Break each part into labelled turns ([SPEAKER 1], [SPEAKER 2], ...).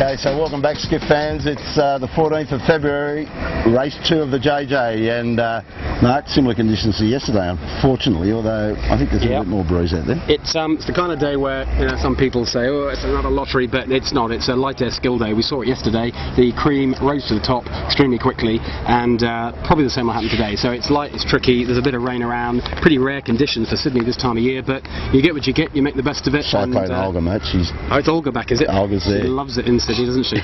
[SPEAKER 1] Okay, so welcome back, Skip fans. It's the 14th of February, race 2 of the JJ, and Mark, similar conditions to yesterday, unfortunately, although I think there's a little bit more breeze out there.
[SPEAKER 2] It's the kind of day where, you know, some people say, oh, it's another lottery, but it's not. It's a light air skill day. We saw it yesterday. The cream rose to the top extremely quickly, and probably the same will happen today. So it's light, it's tricky, there's a bit of rain around, pretty rare conditions for Sydney this time of year, but you get what you get, you make the best of it.
[SPEAKER 1] Cyclone Olga, mate.
[SPEAKER 2] Oh, it's Olga back, is it?
[SPEAKER 1] Olga's there.
[SPEAKER 2] She loves it in Sydney, doesn't she?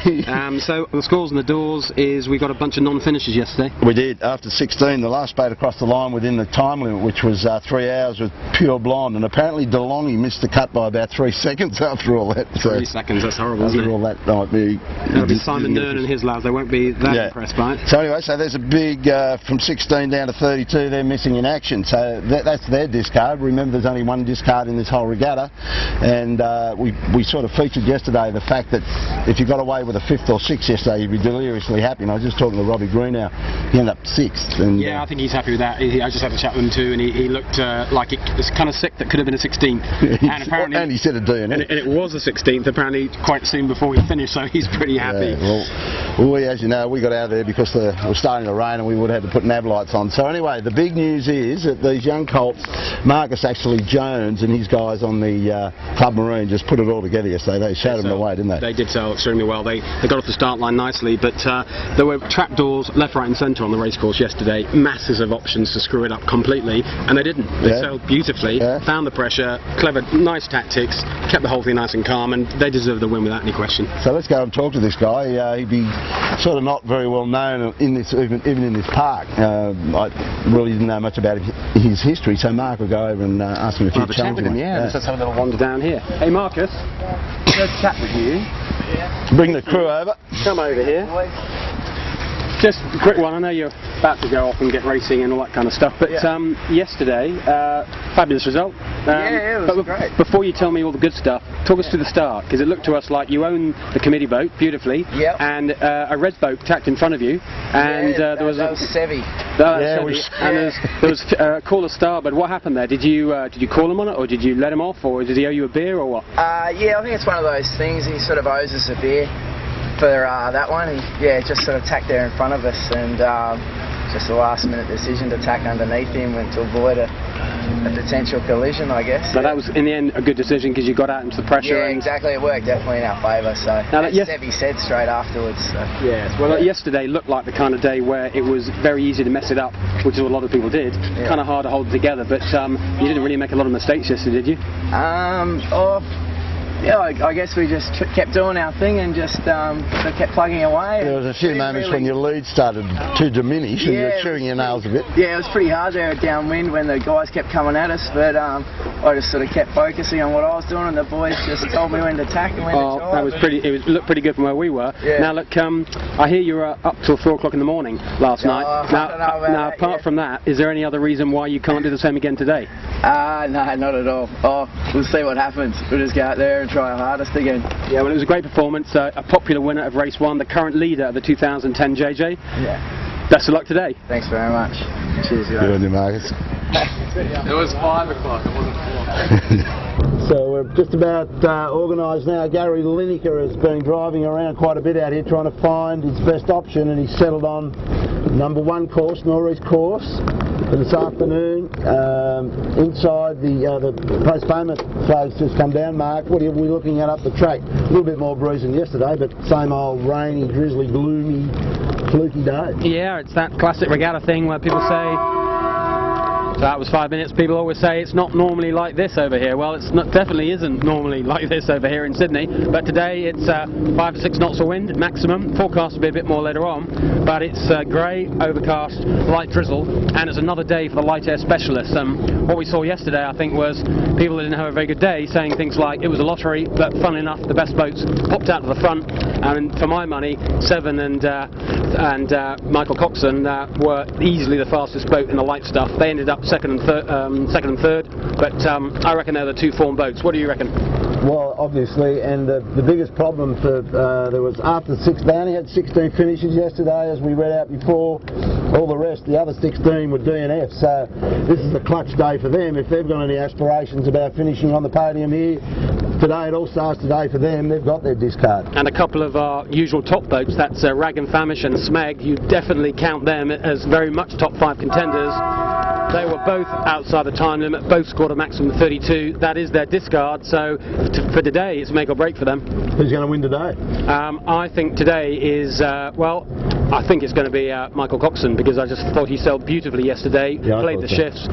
[SPEAKER 2] So the scores on the doors is we got a bunch of non-finishes yesterday.
[SPEAKER 1] We did. After 16, the last boat across the line within the time limit, which was 3 hours, with pure blonde, and apparently DeLonghi missed the cut by about 3 seconds after all that. So
[SPEAKER 2] 3 seconds, that's horrible, isn't it?
[SPEAKER 1] All that might be...
[SPEAKER 2] That'll be Simon Nern and his lads, they won't be that impressed by it.
[SPEAKER 1] So anyway, so there's a big, from 16 down to 32, they're missing in action, so that's their discard. Remember, there's only one discard in this whole regatta, and we sort of featured yesterday the fact that if you got away with a 5th or 6th yesterday, you'd be deliriously happy. And I was just talking to Robbie Green now, he ended up 6th. And,
[SPEAKER 2] yeah, I think he's happy with that. I just had a chat with him too, and he looked like it was kind of sick that could have been a 16th. And apparently,
[SPEAKER 1] and he said a D, and
[SPEAKER 2] it was a 16th apparently quite soon before he finished, so he's pretty happy.
[SPEAKER 1] Yeah, well, as you know, we got out of there because it was starting to rain and we would have had to put nav lights on. So anyway, the big news is that these young colts, Marcus actually Jones and his guys on the Club Marine just put it all together yesterday. They showed them the way, didn't they?
[SPEAKER 2] They did so extremely well. They got off the start line nicely, but there were trapdoors left, right and centre on the racecourse yesterday, masses of options to screw it up completely, and they didn't. They sailed beautifully, found the pressure, clever, nice tactics, kept the whole thing nice and calm, and they deserve the win without any question.
[SPEAKER 1] So let's go and talk to this guy. He'd be sort of not very well known in this, even in this park. I really didn't know much about his history, so Mark will go over and ask him a few challenges.
[SPEAKER 2] Let's have a little wander down here. Hey Marcus, let's chat with you.
[SPEAKER 1] Bring the crew over.
[SPEAKER 2] Come over here. Just a quick one, I know you're about to go off and get racing and all that kind of stuff, but yesterday, fabulous result.
[SPEAKER 3] Yeah, it was great.
[SPEAKER 2] Before you tell me all the good stuff, talk us through the start, because it looked to us like you owned the committee boat beautifully, and a red boat tacked in front of you, and
[SPEAKER 3] that was Sevy.
[SPEAKER 2] And there was call a starboard. What happened there? Did you call him on it, or did you let him off, or did he owe you a beer, or what?
[SPEAKER 3] Yeah, I think it's one of those things. He sort of owes us a beer for that one. He just sort of tacked there in front of us, and just a last minute decision to tack underneath him and to avoid a potential collision, I guess.
[SPEAKER 2] But that was in the end a good decision because you got out into the pressure.
[SPEAKER 3] Yeah, exactly. It worked definitely in our favour. So as Sevy said straight afterwards. So.
[SPEAKER 2] Yes. Well, yesterday looked like the kind of day where it was very easy to mess it up, which is what a lot of people did. Kind of hard to hold it together, but you didn't really make a lot of mistakes yesterday, did you?
[SPEAKER 3] Yeah, I guess we just kept doing our thing and just kept plugging away.
[SPEAKER 1] There was a few moments when your lead started to diminish and you were chewing your nails a bit.
[SPEAKER 3] Yeah, it was pretty hard there downwind when the guys kept coming at us, but I just sort of kept focusing on what I was doing, and the boys just told me when to tack and when to drive.
[SPEAKER 2] That was pretty. It looked pretty good from where we were. Yeah. Now look, I hear you were up till 4 o'clock in the morning last night. Now, apart from that, is there any other reason why you can't do the same again today?
[SPEAKER 3] No, not at all. We'll see what happens. We'll just go out there and try our hardest again.
[SPEAKER 2] Yeah, well, it was a great performance. A popular winner of race 1, the current leader of the 2010 JJ.
[SPEAKER 3] Yeah.
[SPEAKER 2] Best of luck today.
[SPEAKER 3] Thanks very much. Cheers, guys.
[SPEAKER 1] Good on you, Marcus.
[SPEAKER 4] It was 5 o'clock. It wasn't 4.
[SPEAKER 1] So we're just about organised now. Gary Lineker has been driving around quite a bit out here trying to find his best option, and he's settled on number 1 course, Norris course, for this afternoon. Inside the postponement flag's just come down. Mark, what are we looking at up the track? A little bit more breeze than yesterday, but same old rainy, drizzly, gloomy, fluky day.
[SPEAKER 2] Yeah, it's that classic regatta thing where people say, so that was 5 minutes. People always say it's not normally like this over here. Well, it's not, definitely isn't normally like this over here in Sydney. But today it's 5 to 6 knots of wind maximum. Forecast will be a bit more later on. But it's grey, overcast, light drizzle, and it's another day for the light air specialists. What we saw yesterday, I think, was people that didn't have a very good day saying things like it was a lottery, but funnily enough, the best boats popped out to the front. And for my money, Seven and Michael Coxon were easily the fastest boat in the light stuff. They ended up second and third, but I reckon they're the 2 form boats. What do you reckon?
[SPEAKER 1] Well, obviously, and the biggest problem for there was after 6 down, he had 16 finishes yesterday, as we read out before. All the rest, the other 16 were DNF, so this is a clutch day for them if they've got any aspirations about finishing on the podium here. today, it all starts today for them. They've got their discard.
[SPEAKER 2] And a couple of our usual top boats, that's Rag and Famish and Smeg. You definitely count them as very much top 5 contenders. They were both outside the time limit, both scored a maximum of 32. That is their discard, so for today it's make or break for them.
[SPEAKER 1] Who's going to win today?
[SPEAKER 2] I think today is, well, I think it's going to be Michael Coxon, because I just thought he sailed beautifully yesterday, played the shifts,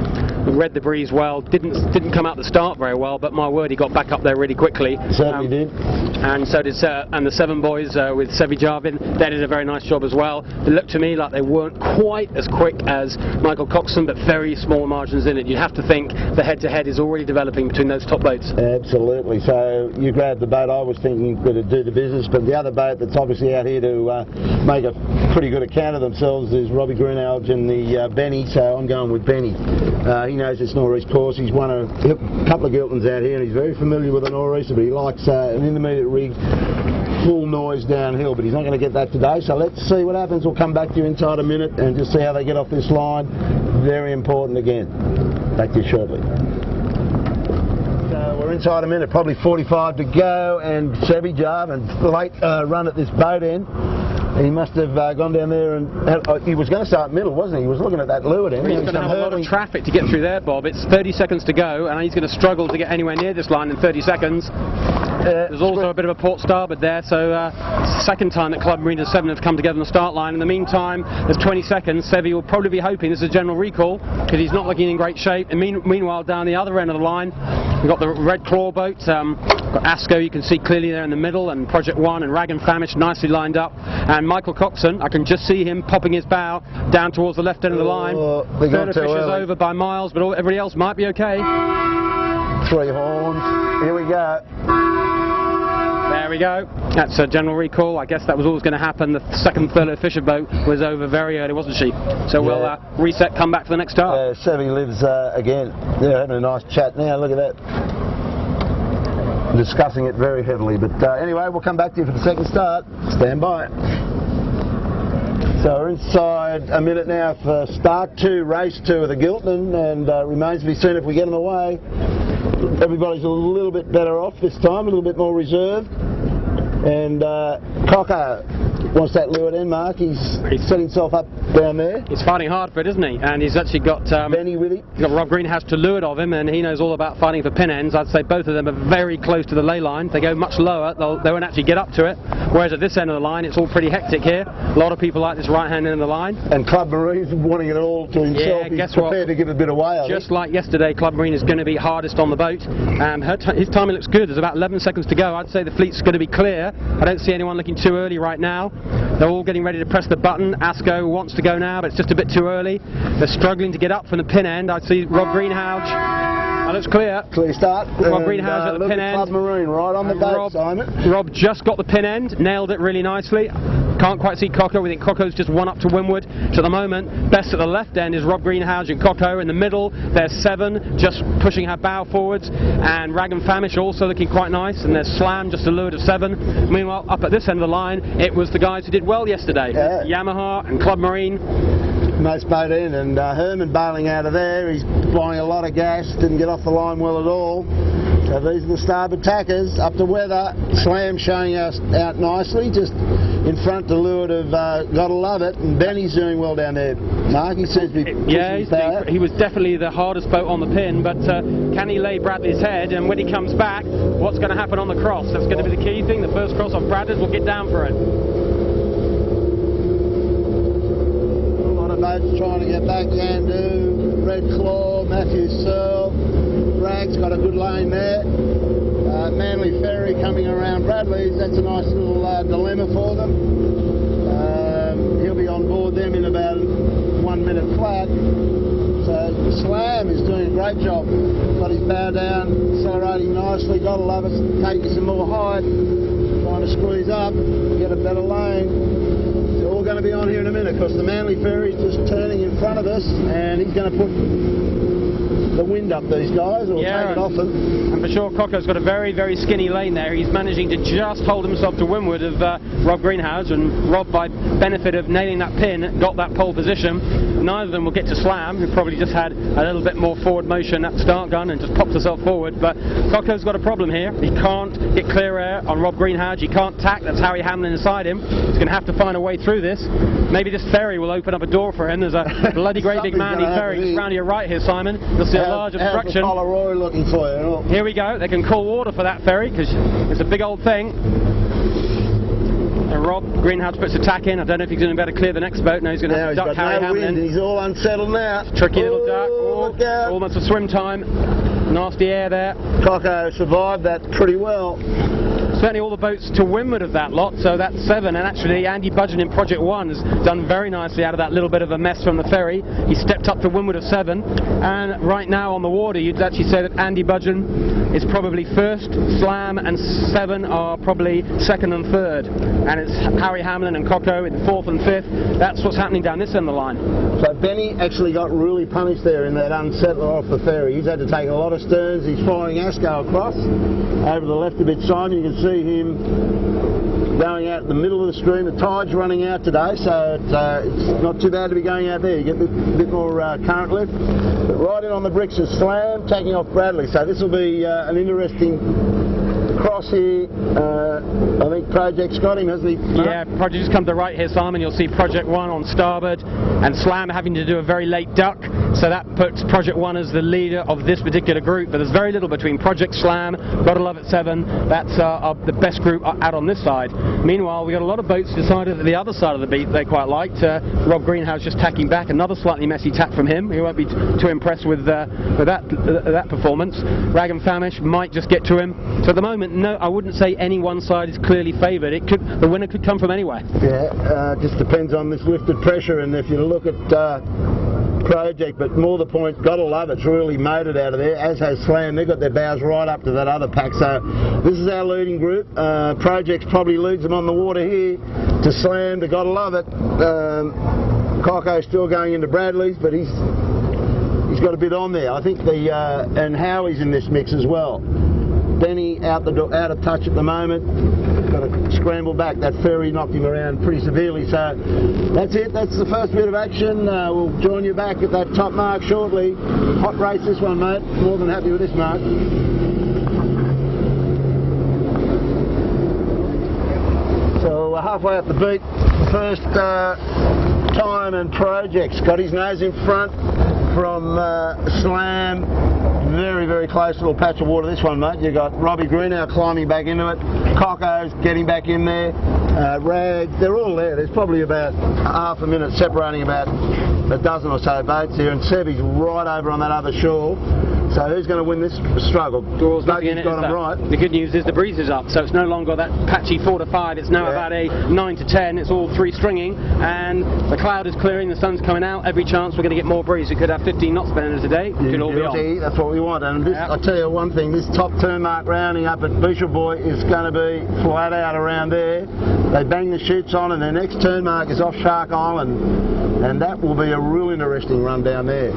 [SPEAKER 2] read the breeze well, didn't come out the start very well, but my word, he got back up there really quickly.
[SPEAKER 1] Certainly did.
[SPEAKER 2] And so did and the 7 boys with Sevi Jarvin. They did a very nice job as well. It looked to me like they weren't quite as quick as Michael Coxon, but very small margins in it. You'd have to think the head-to-head is already developing between those top boats.
[SPEAKER 1] Absolutely. So you grabbed the boat I was thinking would do the business, but the other boat that's obviously out here to make a pretty good account of themselves is Robbie Greenhalgh and the Benny, so I'm going with Benny. He knows this northeast course. He's won a couple of Giltins out here and he's very familiar with the northeaster, but he likes an intermediate rig, full noise downhill, but he's not going to get that today, so let's see what happens. We'll come back to you inside a minute and just see how they get off this line. Very important again. Back to you shortly. So we're inside a minute, probably 45 to go, and Sevi Jarvin, late run at this boat end. He must have gone down there and he was going to start middle, wasn't he? He was looking at that leeward end.
[SPEAKER 2] He's going to have a lot of traffic to get through there, Bob. It's 30 seconds to go, and he's going to struggle to get anywhere near this line in 30 seconds. There's also a bit of a port starboard there, so it's the second time that Club Marine and 7 have come together on the start line. In the meantime, there's 20 seconds. Sevi will probably be hoping this is a general recall, because he's not looking in great shape. And meanwhile, down the other end of the line, we've got the Red Claw boat. Got Asco, you can see clearly there in the middle, and Project 1 and Rag and Famish nicely lined up. And Michael Coxon, I can just see him popping his bow down towards the left end of the line. Third official's over by miles, but everybody else might be okay.
[SPEAKER 1] 3 horns. Here we go.
[SPEAKER 2] There we go. That's a general recall. I guess that was always going to happen. The second Thurlow Fisher boat was over very early, wasn't she? So we'll reset, come back for the next start.
[SPEAKER 1] Sevi lives again. They're having a nice chat now. Look at that. Discussing it very heavily. But anyway, we'll come back to you for the second start. Stand by. So we're inside a minute now for start 2, race 2 of the Giltinan, and remains to be seen if we get them away. Everybody's a little bit better off this time, a little bit more reserved. And Cocker wants that leeward end, Mark. He's set himself up down there.
[SPEAKER 2] He's fighting hard for it, isn't he? And he's actually got
[SPEAKER 1] Benny with him.
[SPEAKER 2] He's got Rob Greenhalgh to leeward of him, and he knows all about fighting for pin ends. I'd say both of them are very close to the ley line. If they go much lower, they won't actually get up to it. Whereas at this end of the line, it's all pretty hectic here. A lot of people like this right-hand end of the line.
[SPEAKER 1] And Club Marine's wanting it all to himself.
[SPEAKER 2] Yeah,
[SPEAKER 1] He's prepared to give it a bit away.
[SPEAKER 2] Just like yesterday, Club Marine is going to be hardest on the boat. His timing looks good. There's about 11 seconds to go. I'd say the fleet's going to be clear. I don't see anyone looking too early right now. They're all getting ready to press the button. Asco wants to go now, but it's just a bit too early. They're struggling to get up from the pin end. I see Rob Greenhalgh. That looks clear.
[SPEAKER 1] Clear start.
[SPEAKER 2] Rob Greenhalgh at the pin end.
[SPEAKER 1] Club Marine right on the boat, Simon.
[SPEAKER 2] Rob just got the pin end, nailed it really nicely. Can't quite see Coco. We think Coco's just one up to windward. So at the moment, best at the left end is Rob Greenhalgh and Coco. In the middle, there's 7 just pushing her bow forwards, and Rag and Famish also looking quite nice. And there's Slam just a leeward of 7. Meanwhile, up at this end of the line, it was the guys who did well yesterday. Yamaha and Club Marine.
[SPEAKER 1] Nice boat in, and Herman bailing out of there. He's flying a lot of gas, didn't get off the line well at all. So these are the starboard tackers, up to weather. Slam showing us out nicely, just in front to leeward of Gotta Love It, and Benny's doing well down there. Mark, he seems to be
[SPEAKER 2] he was definitely the hardest boat on the pin, but can he lay Bradley's head? And when he comes back, what's going to happen on the cross? That's going to be the key thing. The first cross on Bradley's will get down for it.
[SPEAKER 1] Boats trying to get back, Yandu, Red Claw, Matthew Searle, Rag's got a good lane there. Manly Ferry coming around Bradley's, that's a nice little dilemma for them. He'll be on board them in about 1 minute flat. So Slam is doing a great job. Got his bow down, accelerating nicely, Gotta Love It, taking some more height, trying to squeeze up, get a better lane. All going to be on here in a minute because the Manly Ferry's just turning in front of us, and he's going to put the wind up these guys, or take it off them.
[SPEAKER 2] And for sure, Coco's got a very, very skinny lane there. He's managing to just hold himself to windward of Rob Greenhalgh, and Rob, by benefit of nailing that pin, got that pole position. neither of them will get to Slam, who probably just had a little bit more forward motion at the start gun and just popped herself forward. But Coco's got a problem here. He can't get clear air on Rob Greenhalgh. He can't tack. That's Harry Hamlin inside him. He's going to have to find a way through this. Maybe this ferry will open up a door for him. There's a bloody great big Manly ferry just round to your right here, Simon. You'll see a large obstruction.
[SPEAKER 1] Looking for you.
[SPEAKER 2] Here we go. They can call water for that ferry because it's a big old thing. And Rob Greenhalgh puts a tack in. I don't know if he's going to be able to clear the next boat. No, he's going to have to duck Harry Hamlin.
[SPEAKER 1] He's all unsettled now.
[SPEAKER 2] Tricky little duck. Oh, almost a swim time. Nasty air there.
[SPEAKER 1] Coco survived that pretty well.
[SPEAKER 2] Certainly all the boats to windward of that lot, so that's 7, and actually Andy Budgeon in Project 1 has done very nicely out of that little bit of a mess from the ferry. He stepped up to windward of 7, and right now on the water you'd actually say that Andy Budgeon is probably 1st, Slam and 7 are probably 2nd and 3rd, and it's Harry Hamlin and Coco in 4th and 5th. That's what's happening down this end of the line.
[SPEAKER 1] So Benny actually got really punished there in that unsettler off the ferry. He's had to take a lot of sterns. He's flying Asco across over the left a bit, Simon. You can see him going out in the middle of the stream. The tide's running out today, so it's not too bad to be going out there. You get a bit more current lift. But right in on the bricks is Slam, taking off Bradley. So this will be an interesting cross here. I think Project's got him, hasn't he?
[SPEAKER 2] Yeah, Project's come to the right here, Simon. You'll see Project 1 on starboard and Slam having to do a very late duck. So that puts Project 1 as the leader of this particular group. But there's very little between Project, Slam, Gotta Love It 7. That's the best group out on this side. Meanwhile, we've got a lot of boats decided that the other side of the beat they quite liked. Rob Greenhalgh just tacking back. Another slightly messy tack from him. He won't be too impressed with that performance. Rag and Famish might just get to him. So at the moment, no, I wouldn't say any one side is clearly favoured. The winner could come from anywhere.
[SPEAKER 1] Yeah, just depends on this lifted pressure, and if you look at Project, but more the point, Gotta Love It's really made it out of there, as has Slam. They've got their bows right up to that other pack. So this is our leading group. Project probably leads them on the water here to Slam, to Gotta Love It. Coco's still going into Bradley's, but he's got a bit on there. I think and Howie's in this mix as well. Benny out of touch at the moment. Got to scramble back. That ferry knocked him around pretty severely. So that's it. That's the first bit of action. We'll join you back at that top mark shortly. Hot race this one, mate. More than happy with this mark. So we're halfway up the beat. First time and Project's got his nose in front from Slam. Very, very close little patch of water, this one, mate. You've got Robbie Greenhalgh climbing back into it. Coco's getting back in there. Rag, they're all there. There's probably about half a minute separating about a dozen or so boats here, and Sevy's right over on that other shore. So who's going to win this struggle?
[SPEAKER 2] Doyle's got him right. The good news is the breeze is up, so it's no longer that patchy 4 to 5. It's now about a 9 to 10. It's all 3 stringing, and the cloud is clearing. The sun's coming out. Every chance we're going to get more breeze. We could have 15 knots by the end of the day. It could all be on.
[SPEAKER 1] That's what we want. And this, I'll tell you one thing. This top turn mark rounding up at Bishop Boy is going to be flat out around there. They bang the chutes on, and their next turn mark is off Shark Island, and that will be a real interesting run down there.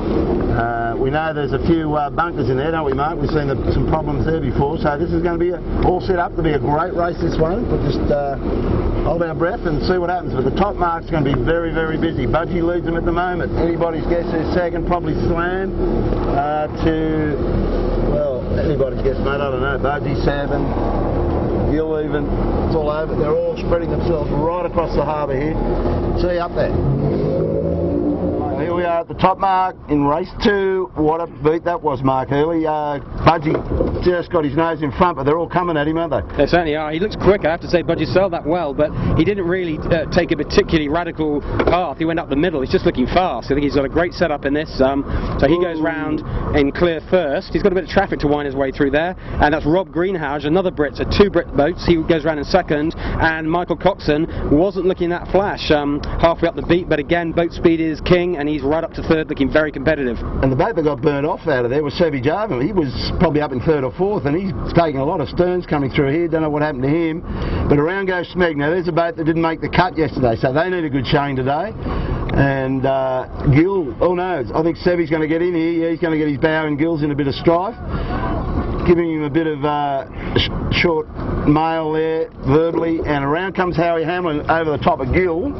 [SPEAKER 1] We know there's a few bunkers in there, don't we, Mark? We've seen some problems there before, so this is going to be all set up to be a great race, this one. We'll just hold our breath and see what happens. But the top mark's going to be very, very busy. Budgie leads them at the moment. Anybody's guess who's second? Probably Slam well, anybody's guess, mate. I don't know. Budgie, 7, Gil even. It's all over. They're all spreading themselves right across the harbour here. See you up there. Here we are at the top mark in race 2. What a beat that was, Mark Hurley. Budgie just got his nose in front, but they're all coming at him, aren't they?
[SPEAKER 2] They certainly are. He looks quick. I have to say Budgie sailed that well, but he didn't really take a particularly radical path. He went up the middle. He's just looking fast. I think he's got a great setup in this. So he goes round in clear first. He's got a bit of traffic to wind his way through there, and that's Rob Greenhalgh, another Brit, so 2 Brit boats. He goes round in second, and Michael Coxon wasn't looking that flash halfway up the beat, but again, boat speed is king, and he's right up to third, looking very competitive.
[SPEAKER 1] And the boat that got burnt off out of there was Sevy Jarvin. He was probably up in 3rd or 4th, and he's taking a lot of sterns coming through here. Don't know what happened to him, but around goes Smeg. Now there's a boat that didn't make the cut yesterday, so they need a good showing today. And Gil, oh no, I think Sevy's going to get in here. Yeah, he's going to get his bow and Gil's in a bit of strife, giving him a bit of short mail there verbally, and around comes Howie Hamlin over the top of Gil.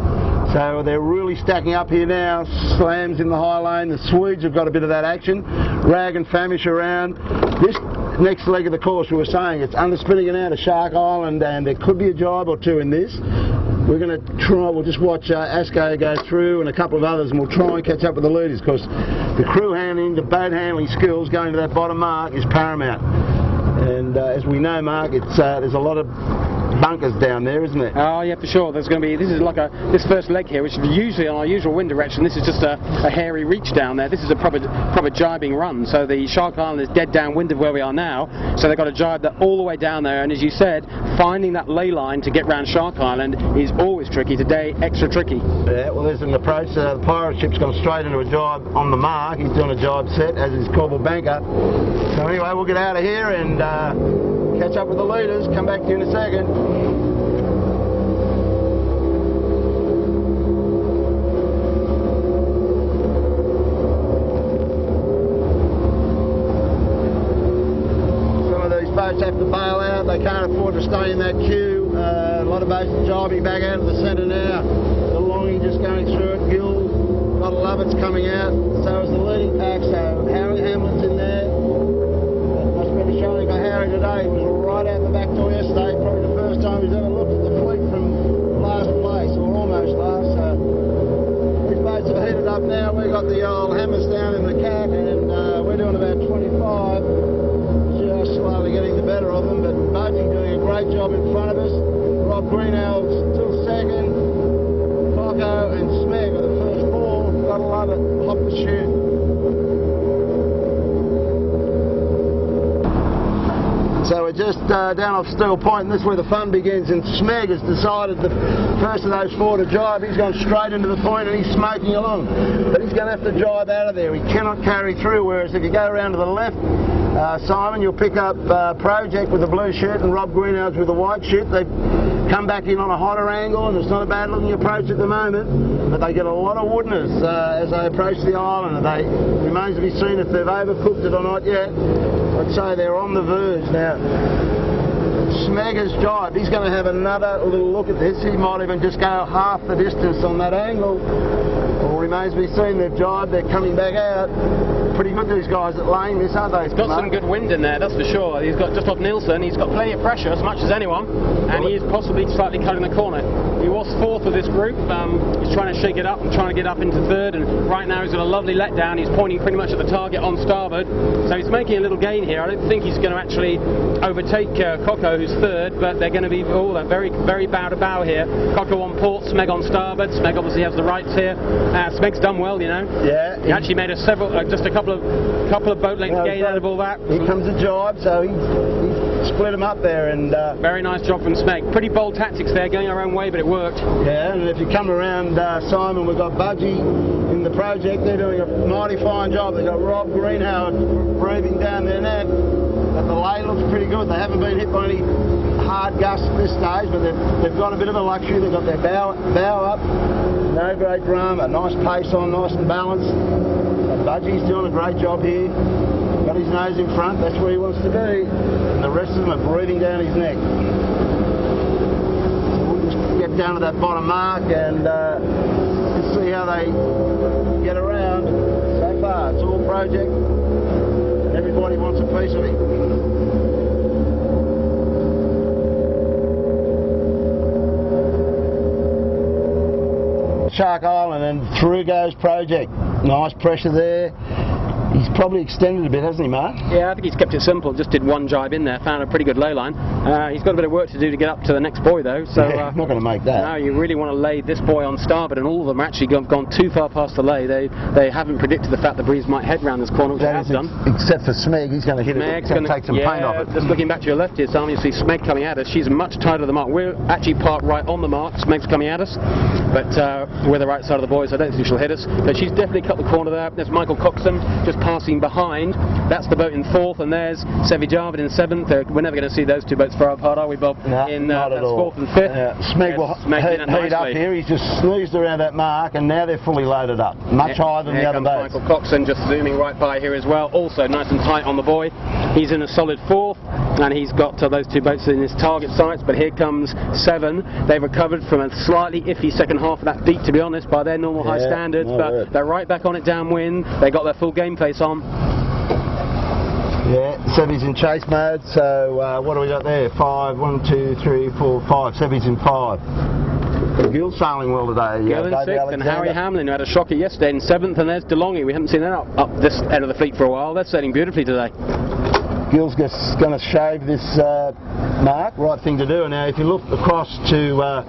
[SPEAKER 1] So So they're really stacking up here now. Slams in the high lane. The Swedes have got a bit of that action. Rag and Famish around. This next leg of the course, we were saying, it's underspinning it out of Shark Island, and there could be a jibe or two in this. We're going to try, we'll just watch Asko go through and a couple of others, and we'll try and catch up with the leaders, because the crew handling, the boat handling skills going to that bottom mark is paramount. And as we know, Mark, it's there's a lot of bunkers down there, isn't it?
[SPEAKER 2] Oh yeah, for sure. There's going to be, this is like this first leg here, which is usually on our usual wind direction. This is just a hairy reach down there. This is a proper jibing run. So the Shark Island is dead downwind of where we are now. So they've got to jibe that all the way down there. And as you said, finding that ley line to get round Shark Island is always tricky. Today, extra tricky.
[SPEAKER 1] Yeah, well, there's an approach. The pirate ship's gone straight into a jibe on the mark. He's doing a jibe set, as is Corbel Banker. So anyway, we'll get out of here and catch up with the leaders. Come back to you in a second. Some of these boats have to bail out. They can't afford to stay in that queue. A lot of boats are jibing back out of the centre now. The Longy just going through it. Gill, a lot of Lovett's coming out. So is the leading pack. So Hamlin's in there. Showing for Harry today. He was right out the back door yesterday, probably the first time he's ever looked at the fleet from last place, or almost last. So these boats are heated up now. We've got the old hammers down in the cat, and we're doing about 25, just slowly getting the better of them, but Budgie doing a great job in front of us. Rob Greenhalgh's still second. Coco and Smeg are the first four. Gotta love it. Hop the shoot. So we're just down off Steel Point, and this is where the fun begins. And Smeg has decided the first of those four to jibe. He's gone straight into the point and he's smoking along. But he's going to have to jibe out of there. He cannot carry through, whereas if you go around to the left, Simon, you'll pick up Project with the blue shirt and Rob Greenhalgh's with the white shirt. They come back in on a hotter angle, and it's not a bad looking approach at the moment, but they get a lot of woodness as they approach the island. It remains to be seen if they've overcooked it or not yet. I'd say they're on the verge now. Smeg has jibed. He's going to have another little look at this. He might even just go half the distance on that angle. Well, remains to be seen. They've jibed. They're coming back out. Pretty good, these guys at lane this, aren't they?
[SPEAKER 2] He's got some good wind in there, that's for sure. He's got just off Nielsen. He's got plenty of pressure, as much as anyone, and he is possibly slightly cutting the corner. He was fourth with this group. He's trying to shake it up and trying to get up into third, and right now he's got a lovely letdown. He's pointing pretty much at the target on starboard, so he's making a little gain here. I don't think he's going to actually overtake Coco, who's third, but they're going to be very, very bow to bow here. Coco on port, Smeg on starboard. Smeg obviously has the rights here. Smeg's done well, you know. Yeah. He actually made just a couple of boat lengths gain out of all that.
[SPEAKER 1] Here comes a jibe, so he split them up there, and
[SPEAKER 2] very nice job from Smeg. Pretty bold tactics there, going our own way, but it worked.
[SPEAKER 1] Yeah, and if you come around Simon, we've got Budgie in the Project. They're doing a mighty fine job. They've got Rob Greenhalgh breathing down their neck. But the lay looks pretty good. They haven't been hit by any hard gusts at this stage, but they've got a bit of a luxury. They've got their bow up, no great drama, nice pace on, nice and balanced. Budgie's doing a great job here. Got his nose in front, that's where he wants to be. And the rest of them are breathing down his neck. So we'll just get down to that bottom mark and see how they get around. So far, it's all Project. Everybody wants a piece of it. Shark Island, and through goes Project. Nice pressure there. He's probably extended a bit, hasn't he, Mark?
[SPEAKER 2] Yeah, I think he's kept it simple. Just did one jibe in there, found a pretty good lay line. He's got a bit of work to do to get up to the next buoy, though. So
[SPEAKER 1] yeah, not going to make that.
[SPEAKER 2] No, you really want to lay this buoy on starboard, and all of them actually gone too far past the lay. They haven't predicted the fact the breeze might head round this corner, which it has done.
[SPEAKER 1] Except for Smeg, he's going to hit it. He's going to take some paint off it.
[SPEAKER 2] Just looking back to your left here, Simon, you see Smeg coming at us. She's much tighter to the mark. We're actually parked right on the mark. Smeg's coming at us, but we're the right side of the buoy, so I don't think she'll hit us. But she's definitely cut the corner there. There's Michael Coxon just passing behind. That's the boat in fourth, and there's Sevi Jarvid in seventh. We're never going to see those two boats far apart, are we, Bob?
[SPEAKER 1] No, not at all.
[SPEAKER 2] Fourth and fifth.
[SPEAKER 1] Smeg will heat up here. He's just sneezed around that mark, and now they're fully loaded up. Much higher than the other boats.
[SPEAKER 2] Michael Coxon just zooming right by here as well. Also nice and tight on the buoy. He's in a solid fourth. and he's got those two boats in his target sights, but here comes 7. They've recovered from a slightly iffy second half of that beat, to be honest, by their normal high standards, but they're right back on it downwind. They got their full game face on.
[SPEAKER 1] Yeah, Sevy's in chase mode, so what do we got there? 5, 1, 2, 3, 4, 5. Sevy's in 5. Gil sailing well today.
[SPEAKER 2] Gil in 6th, and Harry Hamlin, who had a shocker yesterday, in 7th, and there's DeLonghi. We haven't seen them up this end of the fleet for a while. They're sailing beautifully today.
[SPEAKER 1] Gil's going to shave this mark, right thing to do. And now if you look across to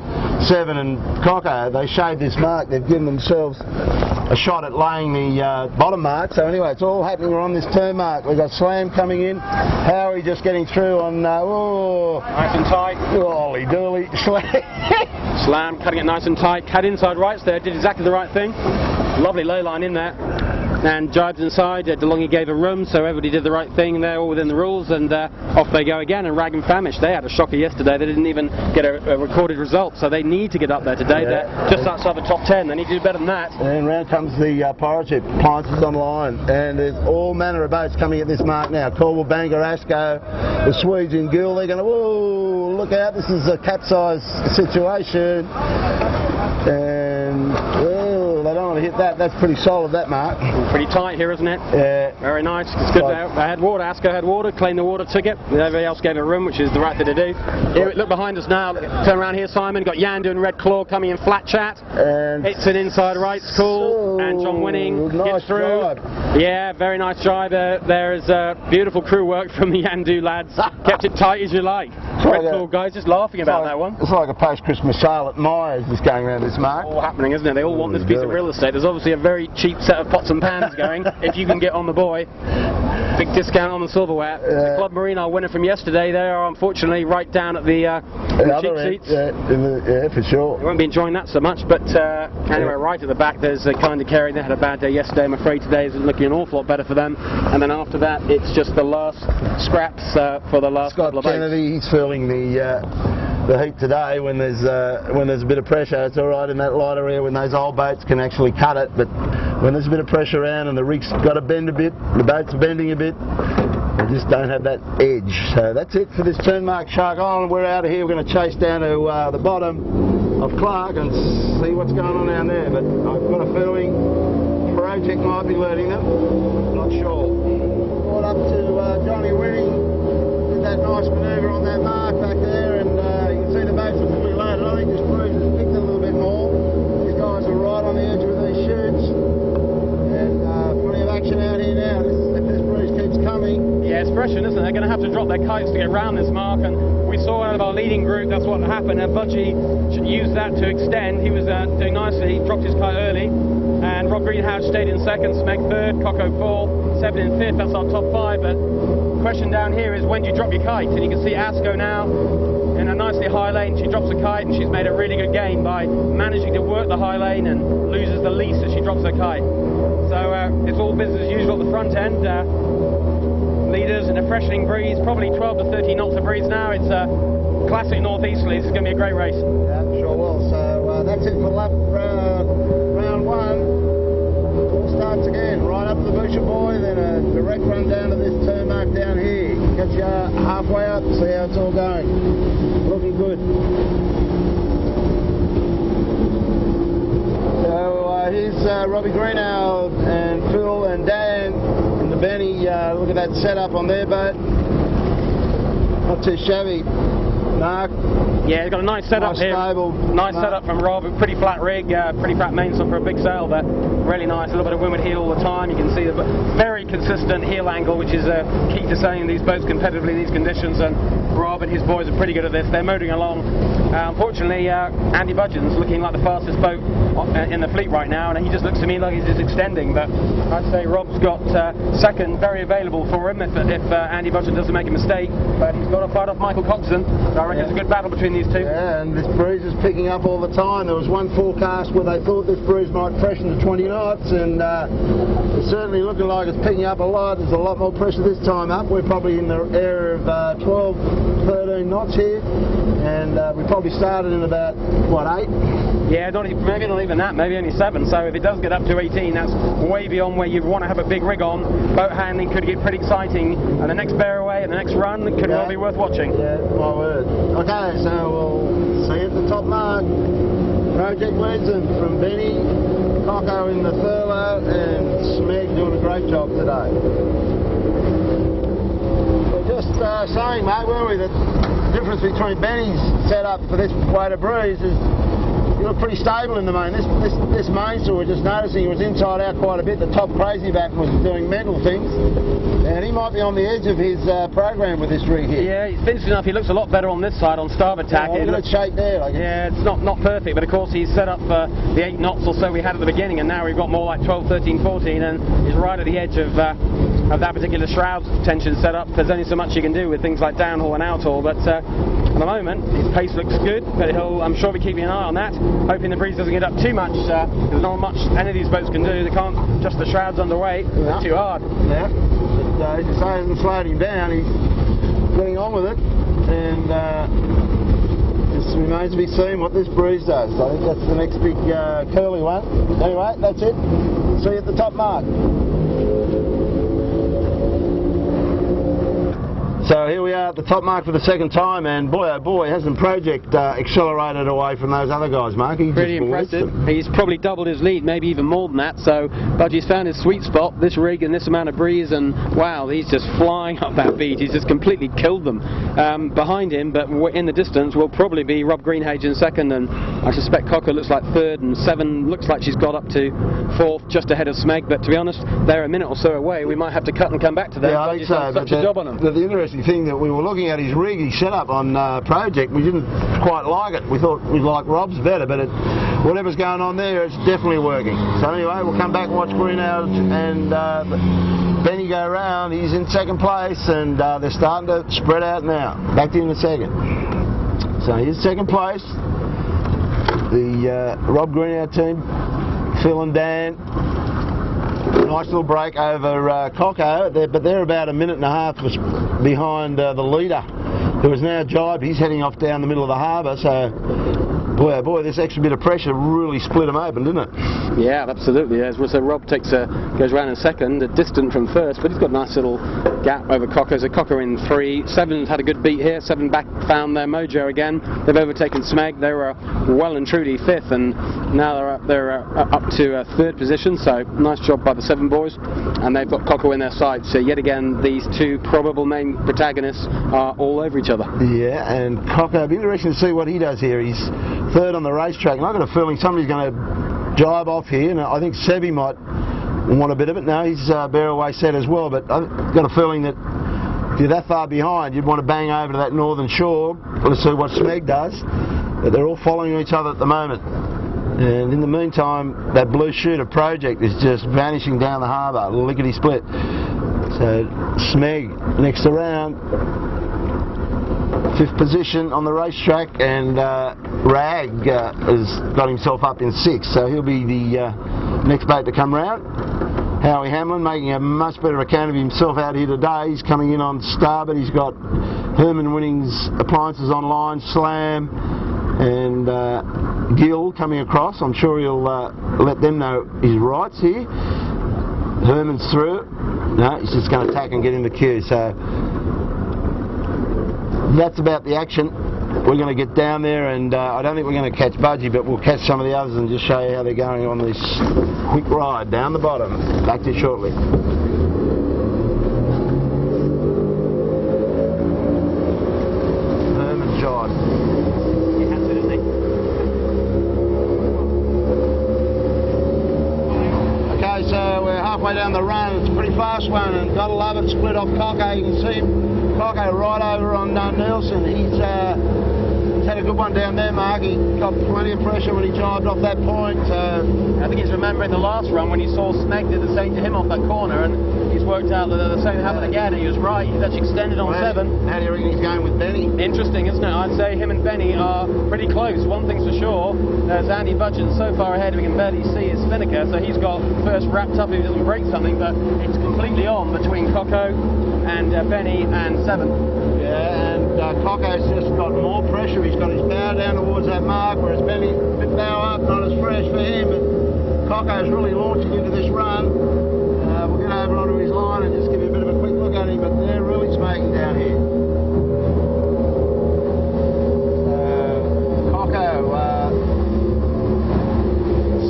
[SPEAKER 1] 7 and Cocker, they shaved this mark. They've given themselves a shot at laying the bottom mark. So anyway, it's all happening on this turn mark. We've got Slam coming in, Howie just getting through on
[SPEAKER 2] nice and tight.
[SPEAKER 1] Holy dooly.
[SPEAKER 2] Slam cutting it nice and tight, cut inside rights there, did exactly the right thing. Lovely low line in there. And jibes inside, DeLonghi gave a room, so everybody did the right thing there, all within the rules, and off they go again. And Rag and Famish, they had a shocker yesterday. They didn't even get a recorded result, so they need to get up there today. They're just outside the top 10. They need to do better than that. And
[SPEAKER 1] round comes the pirate ship. Appliances on line, and there's all manner of boats coming at this mark now. Corwell, Bangor, Asco, the Swedes in Gill. They're going to, whoa, look out, this is a capsize situation. And they don't want to hit that. That's pretty solid, that mark.
[SPEAKER 2] Pretty tight here, isn't it?
[SPEAKER 1] Yeah.
[SPEAKER 2] Very nice. It's good. They had water. Asco had water. Claimed the water ticket. Everybody else gave it a room, which is the right thing to do. Here, look behind us now. Turn around here, Simon. Got Yandu and Red Claw coming in flat chat.
[SPEAKER 1] And
[SPEAKER 2] it's an inside right cool. And John Winning gets through. Drive. Yeah, very nice drive. There is beautiful crew work from the Yandu lads. Kept it tight as you like. Red Claw guys just laughing about that one.
[SPEAKER 1] It's like a post-Christmas sale at Myers just going around this mark.
[SPEAKER 2] All happening, isn't it? They all want this piece of real estate. There's obviously a very cheap set of pots and pans going, if you can get on the buoy. Big discount on the silverware. The Club Marine, our winner from yesterday, they are unfortunately right down at the cheap seats.
[SPEAKER 1] Yeah, for sure.
[SPEAKER 2] You won't be enjoying that so much, but anyway, right at the back there's Kind of Caring. They had a bad day yesterday. I'm afraid today is looking an awful lot better for them. And then after that, it's just the last scraps for the last couple of boats.
[SPEAKER 1] Kennedy, he's feeling the heat today when there's a bit of pressure. It's all right in that lighter area when those old boats can actually cut it, but when there's a bit of pressure around and the rig's got to bend a bit, the boat's bending a bit, they just don't have that edge. So that's it for this turn mark Shark Island. We're out of here. We're going to chase down to the bottom of Clark and see what's going on down there, but I've got a feeling Project might be learning them. Not sure. Brought up to Johnny Winning, did that nice manoeuvre on that mark back there, and you can see the boats are fully loaded. I think this cruise has picked a little bit more. These guys are right on the edge with these chutes, and plenty of action out here now. If this breeze keeps coming.
[SPEAKER 2] Yeah, it's freshen, isn't it? They're going to have to drop their kites to get round this mark, and we saw out of our leading group that's what happened, and Budgie used that to extend. He was doing nicely. He dropped his kite early, and Rob Greenhouse stayed in second, Smeg third, Coco 4, 7 in 5th. That's our top 5, but the question down here is when do you drop your kite? And you can see Asco now in a nicely high lane. She drops the kite and she's made a really good game by managing to work the high lane and loses the least as she drops her kite. So it's all business as usual at the front end. Leaders in a freshening breeze, probably 12 to 13 knots of breeze now. It's classic northeasterly. This is going to be a great race.
[SPEAKER 1] Yeah, sure will. So that's it for lap round 1. All starts again, right up to the Butcher Boy, then a direct run down to this turn mark down here. Gets you halfway up, see how it's all going. Looking good. So here's Robbie Greenhow and Phil and Dan and the Benny. Look at that setup on their boat. Not too shabby. Mark.
[SPEAKER 2] Yeah, he's got a nice setup here.
[SPEAKER 1] Stable.
[SPEAKER 2] Nice setup from Rob. Pretty flat rig, pretty flat mainsail for a big sail, but really nice. A little bit of windward heel all the time. You can see the very consistent heel angle, which is key to sailing these boats competitively in these conditions. And Rob and his boys are pretty good at this. They're motoring along. Unfortunately, Andy Budgeon's looking like the fastest boat in the fleet right now, and he just looks to me like he's just extending. But I'd say Rob's got second, very available for him if Andy Budgeon doesn't make a mistake. But he's got to fight off Michael Coxon. So I reckon it's a good battle between these two.
[SPEAKER 1] Yeah, and this breeze is picking up all the time. There was one forecast where they thought this breeze might freshen to 20 knots, and it's certainly looking like it's picking up a lot. There's a lot more pressure this time up. We're probably in the area of 12, 13 knots here, and we probably started in about, what, 8?
[SPEAKER 2] Yeah, maybe not even that, maybe only 7. So if it does get up to 18, that's way beyond where you want to have a big rig on. Boat handling could get pretty exciting, and the next bear away and the next run could well be worth watching.
[SPEAKER 1] Yeah, my word. Okay, so we'll see you at the top mark. Project Legend from Benny, Coco in the furlough, and Smeg doing a great job today. We're just saying, mate, weren't we, that the difference between Benny's setup for this weight of breeze is you look pretty stable in the main. This mainsail, we're just noticing, it was inside out quite a bit. The top crazy back was doing mental things, and he might be on the edge of his program with this rig here.
[SPEAKER 2] Yeah, interesting enough, he looks a lot better on this side on starboard tack.
[SPEAKER 1] Look at it shake there.
[SPEAKER 2] Yeah, it's not perfect, but of course he's set up for the 8 knots or so we had at the beginning, and now we've got more like 12, 13, 14, and he's right at the edge of that particular shroud tension set up. There's only so much you can do with things like downhaul and outhaul, but at the moment his pace looks good, but I'm sure we'll be keeping an eye on that, hoping the breeze doesn't get up too much. There's not much any of these boats can do. They can't adjust the shrouds underway. It's too hard.
[SPEAKER 1] Yeah, but as you say, it hasn't slowed him down. He's getting on with it, and it remains to be seen what this breeze does. I think that's the next big curly one. Anyway, that's it. See you at the top mark. So here we are at the top mark for the second time, and boy oh boy, hasn't Project accelerated away from those other guys, Mark?
[SPEAKER 2] Pretty impressive. He's probably doubled his lead, maybe even more than that, so Budgie's found his sweet spot, this rig and this amount of breeze, and wow, he's just flying up that beat. He's just completely killed them. Behind him, but in the distance, will probably be Rob Greenhage in second, and I suspect Cocker looks like third, and 7 looks like she's got up to 4th, just ahead of Smeg, but to be honest, they're a minute or so away. We might have to cut and come back to them.
[SPEAKER 1] Yeah, I think so.
[SPEAKER 2] Such a job on them.
[SPEAKER 1] The interesting thing that we were looking at his rig he set up on Project, we didn't quite like it. We thought we'd like Rob's better, but whatever's going on there, it's definitely working. So anyway, we'll come back and watch Greenhouse and Benny go round. He's in second place, and they're starting to spread out now. Back to you in a second. So here's second place. The Rob Greenhouse team, Phil and Dan. Nice little break over Coco, but they're about a minute and a half behind the leader, who is now jibed. He's heading off down the middle of the harbour, so boy oh boy, this extra bit of pressure really split them open, didn't it?
[SPEAKER 2] Yeah, absolutely. As we said, Rob goes round in second, distant from first, but he's got a nice little gap over Cocker. So Cocker in 3, 7's had a good beat here, 7 back found their mojo again. They've overtaken Smeg. They were well and truly 5th, and now they're up to 3rd position, so nice job by the 7 boys, and they've got Cocker in their sights. So yet again, these 2 probable main protagonists are all over each other. Yeah,
[SPEAKER 1] and Cocker, it'll be interesting to see what he does here. He's 3rd on the racetrack, and I've got a feeling somebody's going to jibe off here, and I think Sebi might want a bit of it. No, he's bear away set as well, but I've got a feeling that if you're that far behind, you'd want to bang over to that northern shore to see what Smeg does, but they're all following each other at the moment. And in the meantime, that blue chute of Project is just vanishing down the harbour, lickety split. So Smeg next around, 5th position on the racetrack, and Rag has got himself up in 6th, so he'll be the next boat to come round. Howie Hamlin making a much better account of himself out here today. He's coming in on starboard. He's got Herman Winning's appliances online, Slam, and Gil coming across. I'm sure he'll let them know his rights here. Herman's through. No, he's just going to tack and get in the queue. So that's about the action. We're going to get down there, and I don't think we're going to catch Budgie, but we'll catch some of the others and just show you how they're going on this quick ride down the bottom. Back to you shortly. Herman John.
[SPEAKER 2] He has it, isn't he?
[SPEAKER 1] Okay, so we're halfway down the run. It's a pretty fast one, and gotta love it. Split off Coco. You can see him. Coco right over on Nelson. He's had a good one down there, Mark. He got plenty of pressure when he jibed off that point.
[SPEAKER 2] I think he's remembering the last run when he saw Smeg did the same to him off that corner, and he's worked out that the same happened again, and he was right. He's actually extended on 7.
[SPEAKER 1] How do you reckon he's going with Benny?
[SPEAKER 2] Interesting, isn't it? I'd say him and Benny are pretty close. One thing's for sure, there's Andy Budgeon so far ahead we can barely see his spinnaker, so he's got first wrapped up if he doesn't break something, but it's completely on between Coco and Benny and 7.
[SPEAKER 1] Yeah, and Coco's just got more pressure. He's got his bow that mark, whereas Benny's a bit low up, not as fresh for him, but Cocko's really launching into this run. We'll get over onto his line and just give you a bit of a quick look at him, but they're really smoking down here. Cocko,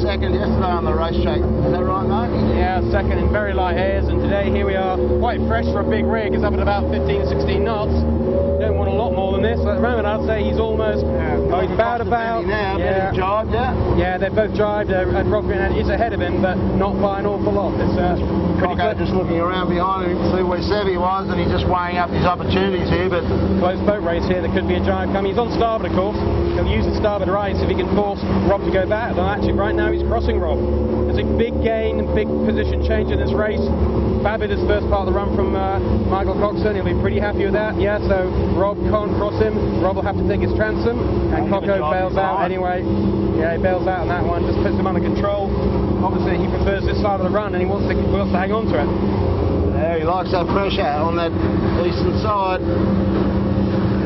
[SPEAKER 1] second yesterday on the racetrack. Is that right, Mark?
[SPEAKER 2] Yeah, second in very light airs, and today here we are, quite fresh for a big rig. It's up at about 15-16 knots. Don't want a lot more than this. At the moment, I'd say he's almost he's about
[SPEAKER 1] now.
[SPEAKER 2] Yeah,
[SPEAKER 1] Jived,
[SPEAKER 2] yeah, they're both jived, and Rob Greenhouse is ahead of him, but not by an awful lot. It's pretty
[SPEAKER 1] Cocko
[SPEAKER 2] good.
[SPEAKER 1] just looking around behind him to see where Sevy was, and he's just weighing up his opportunities here. But
[SPEAKER 2] Close boat race here. There could be a jive coming. He's on starboard, of course. He'll use the starboard right if he can force Rob to go back. Though actually, right now he's crossing Rob. There's a big gain, big position change in this race. Fabulous first part of the run from Michael Coxon. He'll be pretty happy with that. Yeah, so Rob can't cross him. Rob will have to take his transom, and Cocko bails out anyway. Yeah, he bails out on that one. Just puts him under control. Obviously, he prefers this side of the run, and he wants to hang on to it.
[SPEAKER 1] Yeah, he likes that pressure on that eastern side.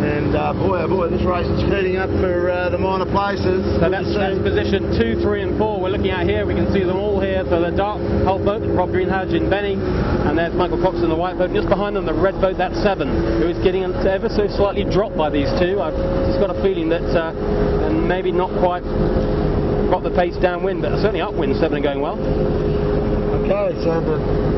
[SPEAKER 1] And boy, oh boy, this race is heading up for the minor places.
[SPEAKER 2] So that's position 2, 3 and 4 we're looking at here. We can see them all here. So the dark hull boat, Rob Greenhouse and Benny, and there's Michael Coxon, the white boat. Just behind them, the red boat, that's 7, who is getting ever so slightly dropped by these two. I've just got a feeling that maybe not quite got the pace downwind, but certainly upwind, 7 are going well.
[SPEAKER 1] Okay, so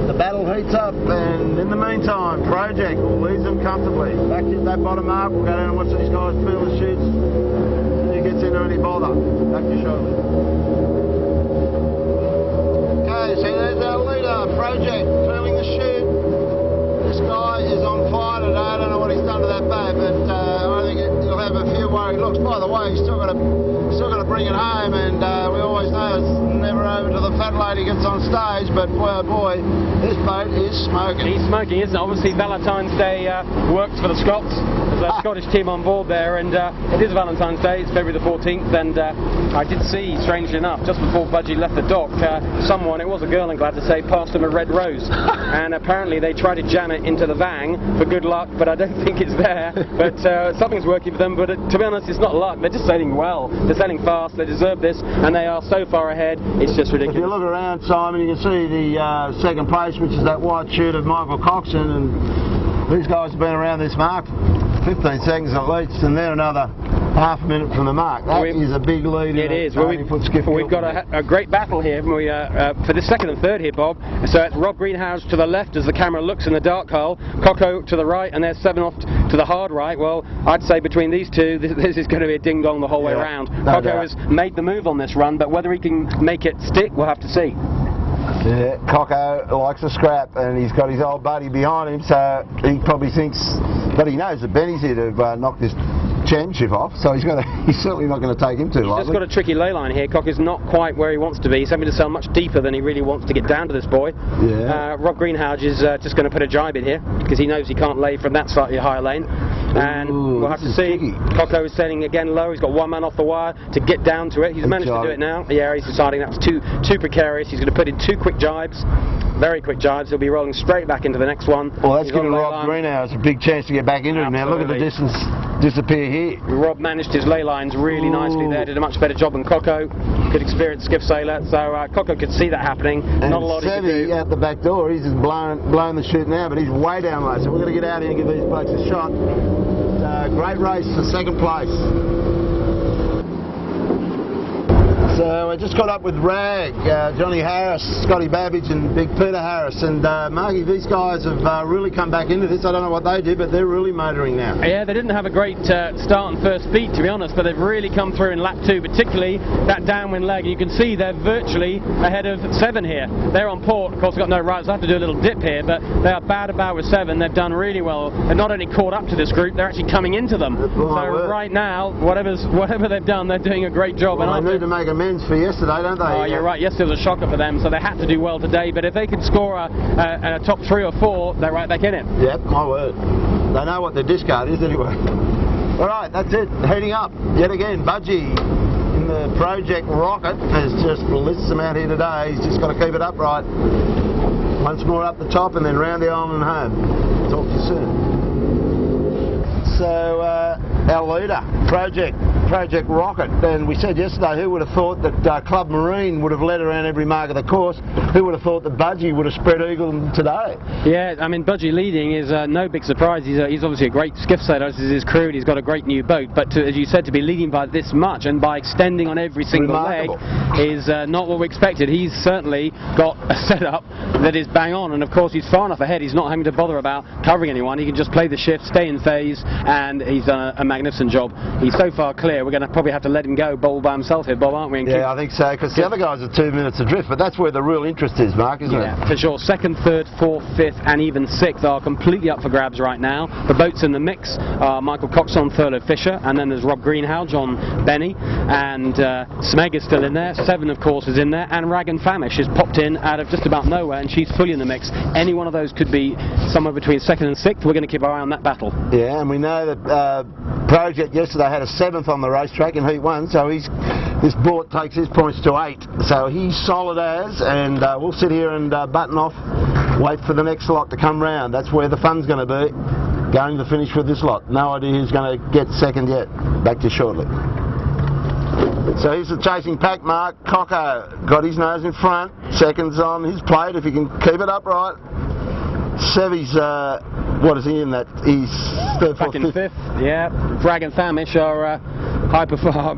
[SPEAKER 1] the battle heats up, and in the meantime, Project will lead them comfortably. Back to that bottom mark, we'll go down and watch these guys feel the shoots. Who gets into any bother? Back to shortly. Okay, so there's our leader, Project, feeling the shoot. This guy is on fire today. I don't know what he's done to that boat, but I think he'll have a few worried looks. By the way, he's still got to bring it home, and we always know it's never over till the fat lady gets on stage, but boy oh boy, this boat is smoking.
[SPEAKER 2] He's smoking, isn't it? Obviously Valentine's Day works for the Scots. There's a Scottish team on board there, and it is Valentine's Day. It's February the 14th, and I did see, strangely enough, just before Budgie left the dock, someone, it was a girl I'm glad to say, passed him a red rose, and apparently they tried to jam it into the Vang for good luck, but I don't think it's there. But something's working for them, but to be honest, it's not luck. They're just sailing well. They're sailing fast. They deserve this, and they are so far ahead. It's just ridiculous.
[SPEAKER 1] If you look around, Simon, you can see the second place, which is that white shirt of Michael Coxon, and these guys have been around this mark 15 seconds at least, and they're another half a minute from the mark. That is a big lead.
[SPEAKER 2] It is. Well, we've got a great battle here for the second and third here, Bob. So it's Rob Greenhouse to the left as the camera looks in the dark hull, Cocko to the right, and there's 7 off to the hard right. Well, I'd say between these two, this is going to be a ding-dong the whole way around. Cocko has made the move on this run, but whether he can make it stick, we'll have to see.
[SPEAKER 1] Yeah, Cocko likes a scrap, and he's got his old buddy behind him, so he probably thinks, but he knows that Benny's here to knock this championship off, so he's certainly not going to take him too lightly.
[SPEAKER 2] He's just got a tricky ley line here. Cocko's not quite where he wants to be. He's having to sail much deeper than he really wants to get down to this boy.
[SPEAKER 1] Yeah.
[SPEAKER 2] Rob Greenhouse is just going to put a jibe in here because he knows he can't lay from that slightly higher lane. And we'll have to see. Cocko is sailing again low. He's got one man off the wire to get down to it. He's managed to do it now. Yeah, he's deciding that's too precarious. He's going to put in 2 quick jibes. Very quick jibes. He'll be rolling straight back into the next one.
[SPEAKER 1] Well, that's giving Rob Greenhouse a big chance to get back into it now. Look at the distance disappear here.
[SPEAKER 2] Rob managed his ley lines really nicely there. Did a much better job than Cocko. Good experienced skiff sailor. So Cocko could see that happening.
[SPEAKER 1] And
[SPEAKER 2] not a lot he could do.
[SPEAKER 1] out the back door. He's just blowing the chute now, but he's way down low. So we're going to get out here and give these blokes a shot. Great race for second place. So I just got up with Rag, Johnny Harris, Scotty Babbage and Big Peter Harris, and Marky, these guys have really come back into this. I don't know what they did, but they're really motoring now.
[SPEAKER 2] Yeah, they didn't have a great start on first beat, to be honest, but they've really come through in lap 2, particularly that downwind leg. You can see they're virtually ahead of 7 here. They're on port, of course, they've got no right, so I have to do a little dip here, but they are bad about with 7. They've done really well. They're not only caught up to this group, they're actually coming into them. So right now, whatever they've done, they're doing a great job.
[SPEAKER 1] Well,
[SPEAKER 2] and
[SPEAKER 1] they need to make amends for yesterday, don't they?
[SPEAKER 2] Oh, you're right. Yesterday was a shocker for them, so they had to do well today. But if they could score a top 3 or 4, they're right back in it.
[SPEAKER 1] Yep, my word. They know what the discard is anyway. All right, that's it. Heating up yet again. Budgie in the Project Rocket has just blitzed them out here today. He's just got to keep it upright. Once more up the top and then round the island and home. Talk to you soon. So our leader, Project Project Rocket. And we said yesterday, who would have thought that Club Marine would have led around every mark of the course? Who would have thought that Budgie would have spread eagle today?
[SPEAKER 2] Yeah, I mean, Budgie leading is no big surprise. He's obviously a great skiff sailor, as is his crew, and he's got a great new boat. But as you said, to be leading by this much and by extending on every single leg is not what we expected. He's certainly got a setup that is bang on, and of course he's far enough ahead. He's not having to bother about covering anyone. He can just play the shift, stay in phase, and he's done a magnificent job. He's so far clear. We're going to probably have to let him go bowl by himself here, Bob, aren't we?
[SPEAKER 1] Yeah, I think so, because the other guys are 2 minutes adrift, but that's where the real interest is, Mark, isn't it?
[SPEAKER 2] Yeah, for sure. Second, third, fourth, fifth, and even sixth are completely up for grabs right now. The boats in the mix are Michael Coxon, Thurlow Fisher, and then there's Rob Greenhow, John Benny, and Smeg is still in there. Seven, of course, is in there, and Rag and Famish has popped in out of just about nowhere, and she's fully in the mix. Any one of those could be somewhere between second and sixth. We're going to keep our eye on that battle.
[SPEAKER 1] Yeah, and we know that Project yesterday had a 7th on the racetrack in Heat 1, so this Bort takes his points to 8. So he's solid as, and we'll sit here and button off, wait for the next lot to come round. That's where the fun's going to be, going to finish with this lot. No idea who's going to get second yet. Back to you shortly. So here's the chasing pack, Mark. Cocker got his nose in front, seconds on his plate if he can keep it upright. Sevy's, what is he in that? He's third, fourth, fifth.
[SPEAKER 2] Yeah, Rag and Famish are